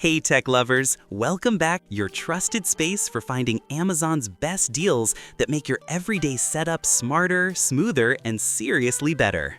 Hey tech lovers, welcome back, your trusted space for finding Amazon's best deals that make your everyday setup smarter, smoother, and seriously better.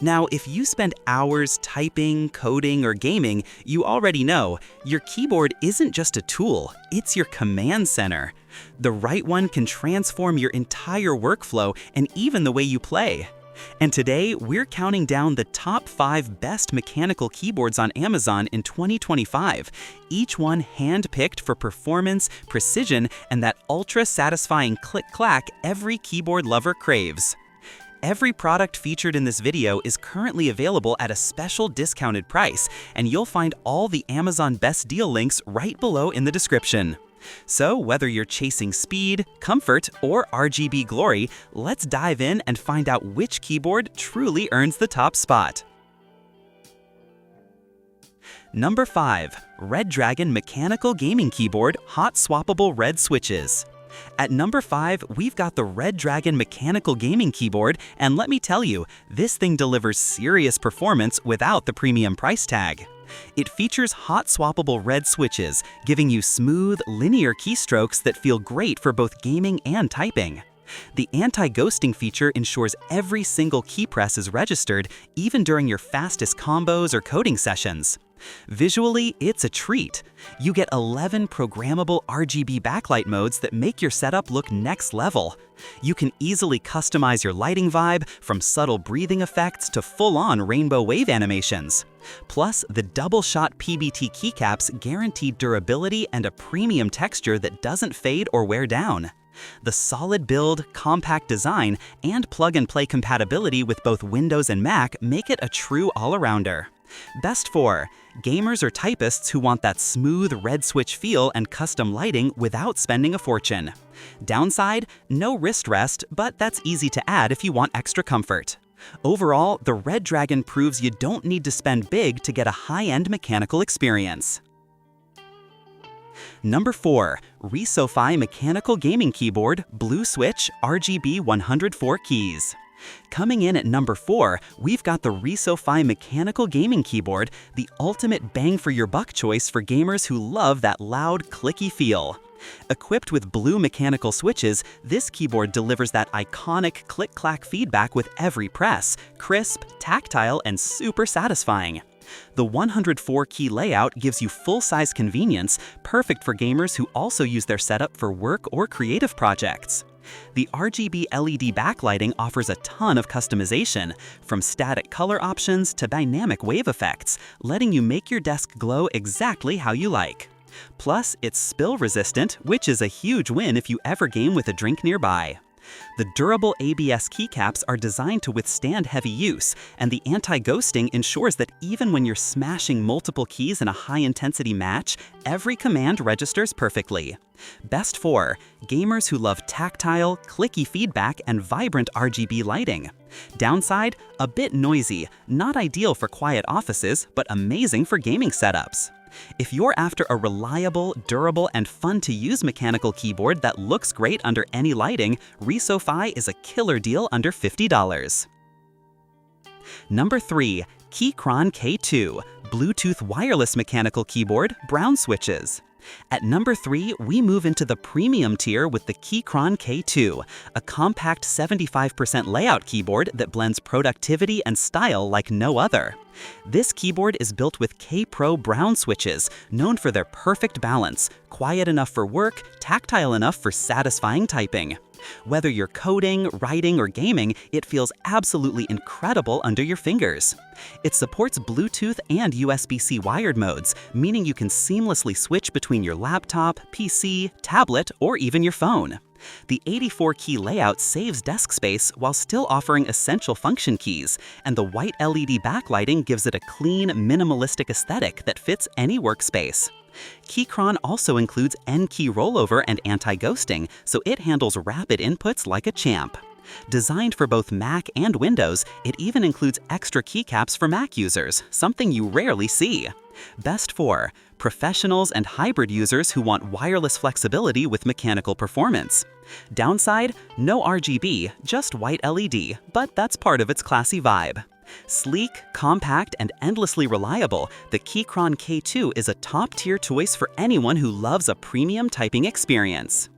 Now, if you spend hours typing, coding, or gaming, you already know your keyboard isn't just a tool, it's your command center. The right one can transform your entire workflow and even the way you play. And today, we're counting down the top 5 best mechanical keyboards on Amazon in 2025, each one hand-picked for performance, precision, and that ultra-satisfying click-clack every keyboard lover craves. Every product featured in this video is currently available at a special discounted price, and you'll find all the Amazon Best Deal links right below in the description. So whether you're chasing speed, comfort, or RGB glory, let's dive in and find out which keyboard truly earns the top spot. Number 5. Red Dragon Mechanical Gaming Keyboard Hot Swappable Red Switches. At number 5, we've got the Red Dragon Mechanical Gaming Keyboard, and let me tell you, this thing delivers serious performance without the premium price tag. It features hot swappable red switches, giving you smooth, linear keystrokes that feel great for both gaming and typing. The anti-ghosting feature ensures every single key press is registered, even during your fastest combos or coding sessions. Visually, it's a treat. You get 11 programmable RGB backlight modes that make your setup look next level. You can easily customize your lighting vibe, from subtle breathing effects to full-on rainbow wave animations. Plus, the double-shot PBT keycaps guarantee durability and a premium texture that doesn't fade or wear down. The solid build, compact design, and plug-and-play compatibility with both Windows and Mac make it a true all-arounder. Best for gamers or typists who want that smooth red switch feel and custom lighting without spending a fortune. Downside, no wrist rest, but that's easy to add if you want extra comfort. Overall, the Red Dragon proves you don't need to spend big to get a high-end mechanical experience. Number 4. Rofi Mechanical Gaming Keyboard Blue Switch RGB 104 Keys. Coming in at number 4, we've got the Rofi Mechanical Gaming Keyboard, the ultimate bang-for-your-buck choice for gamers who love that loud, clicky feel. Equipped with blue mechanical switches, this keyboard delivers that iconic click-clack feedback with every press, crisp, tactile, and super satisfying. The 104-key layout gives you full-size convenience, perfect for gamers who also use their setup for work or creative projects. The RGB LED backlighting offers a ton of customization, from static color options to dynamic wave effects, letting you make your desk glow exactly how you like. Plus, it's spill-resistant, which is a huge win if you ever game with a drink nearby. The durable ABS keycaps are designed to withstand heavy use, and the anti-ghosting ensures that even when you're smashing multiple keys in a high-intensity match, every command registers perfectly. Best for gamers who love tactile, clicky feedback, and vibrant RGB lighting. Downside, a bit noisy, not ideal for quiet offices, but amazing for gaming setups. If you're after a reliable, durable, and fun-to-use mechanical keyboard that looks great under any lighting, Rofi is a killer deal under $50. Number 3. Keychron K2 Bluetooth Wireless Mechanical Keyboard Brown Switches. At number 3, we move into the premium tier with the Keychron K2, a compact 75% layout keyboard that blends productivity and style like no other. This keyboard is built with K-Pro brown switches, known for their perfect balance, quiet enough for work, tactile enough for satisfying typing. Whether you're coding, writing, or gaming, it feels absolutely incredible under your fingers. It supports Bluetooth and USB-C wired modes, meaning you can seamlessly switch between your laptop, PC, tablet, or even your phone. The 84-key layout saves desk space while still offering essential function keys, and the white LED backlighting gives it a clean, minimalistic aesthetic that fits any workspace. Keychron also includes N-key rollover and anti-ghosting, so it handles rapid inputs like a champ. Designed for both Mac and Windows, it even includes extra keycaps for Mac users, something you rarely see. Best for professionals and hybrid users who want wireless flexibility with mechanical performance. Downside, no RGB, just white LED, but that's part of its classy vibe. Sleek, compact, and endlessly reliable, the Keychron K2 is a top-tier choice for anyone who loves a premium typing experience.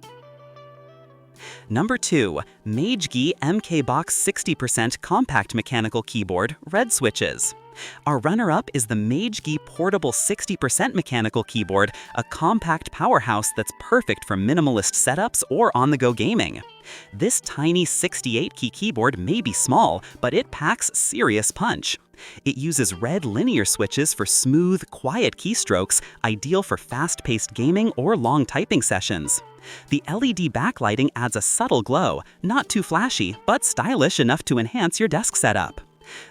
Number 2. Mage MKBox 60% Compact Mechanical Keyboard, Red Switches. Our runner-up is the Mage Portable 60% Mechanical Keyboard, a compact powerhouse that's perfect for minimalist setups or on-the-go gaming. This tiny 68-key keyboard may be small, but it packs serious punch. It uses red linear switches for smooth, quiet keystrokes, ideal for fast-paced gaming or long typing sessions. The LED backlighting adds a subtle glow, not too flashy, but stylish enough to enhance your desk setup.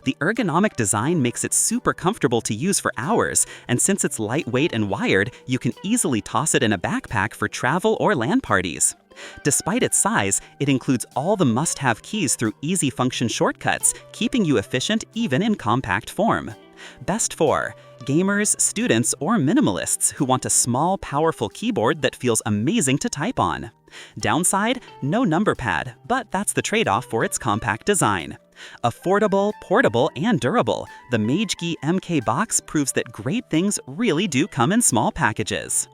The ergonomic design makes it super comfortable to use for hours, and since it's lightweight and wired, you can easily toss it in a backpack for travel or LAN parties. Despite its size, it includes all the must-have keys through easy function shortcuts, keeping you efficient even in compact form. Best for gamers, students, or minimalists who want a small, powerful keyboard that feels amazing to type on. Downside, no number pad, but that's the trade-off for its compact design. Affordable, portable, and durable, the Mage MKBox proves that great things really do come in small packages.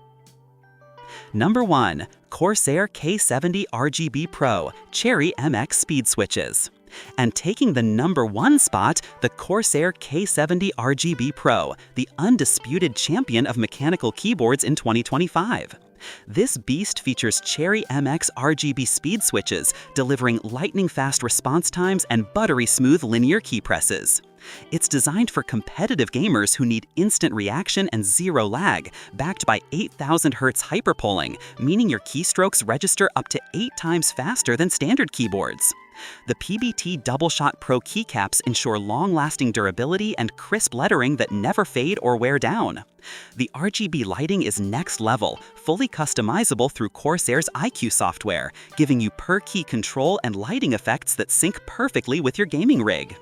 Number 1. Corsair K70 RGB Pro Cherry MX Speed Switches. And taking the number 1 spot, the Corsair K70 RGB Pro, the undisputed champion of mechanical keyboards in 2025. This beast features Cherry MX RGB speed switches, delivering lightning-fast response times and buttery-smooth linear key presses. It's designed for competitive gamers who need instant reaction and zero lag, backed by 8,000 Hz hyperpolling, meaning your keystrokes register up to 8 times faster than standard keyboards. The PBT Double-Shot Pro keycaps ensure long-lasting durability and crisp lettering that never fade or wear down. The RGB lighting is next level, fully customizable through Corsair's IQ software, giving you per-key control and lighting effects that sync perfectly with your gaming rig.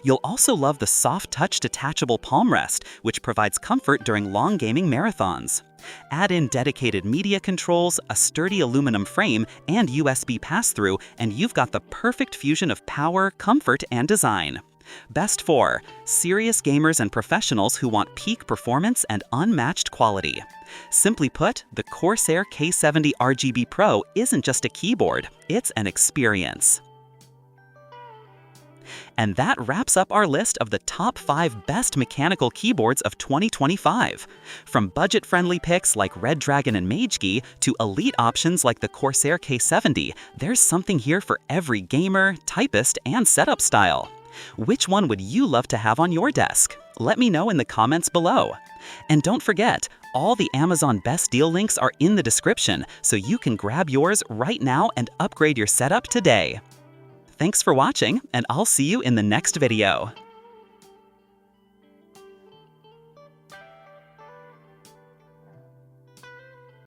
You'll also love the soft-touch detachable palm rest, which provides comfort during long gaming marathons. Add in dedicated media controls, a sturdy aluminum frame, and USB pass-through, and you've got the perfect fusion of power, comfort, and design. Best for serious gamers and professionals who want peak performance and unmatched quality. Simply put, the Corsair K70 RGB Pro isn't just a keyboard, it's an experience. And that wraps up our list of the top 5 best mechanical keyboards of 2025. From budget-friendly picks like Red Dragon and Mage to elite options like the Corsair K70, there's something here for every gamer, typist, and setup style. Which one would you love to have on your desk? Let me know in the comments below. And don't forget, all the Amazon Best Deal links are in the description, so you can grab yours right now and upgrade your setup today. Thanks for watching, and I'll see you in the next video.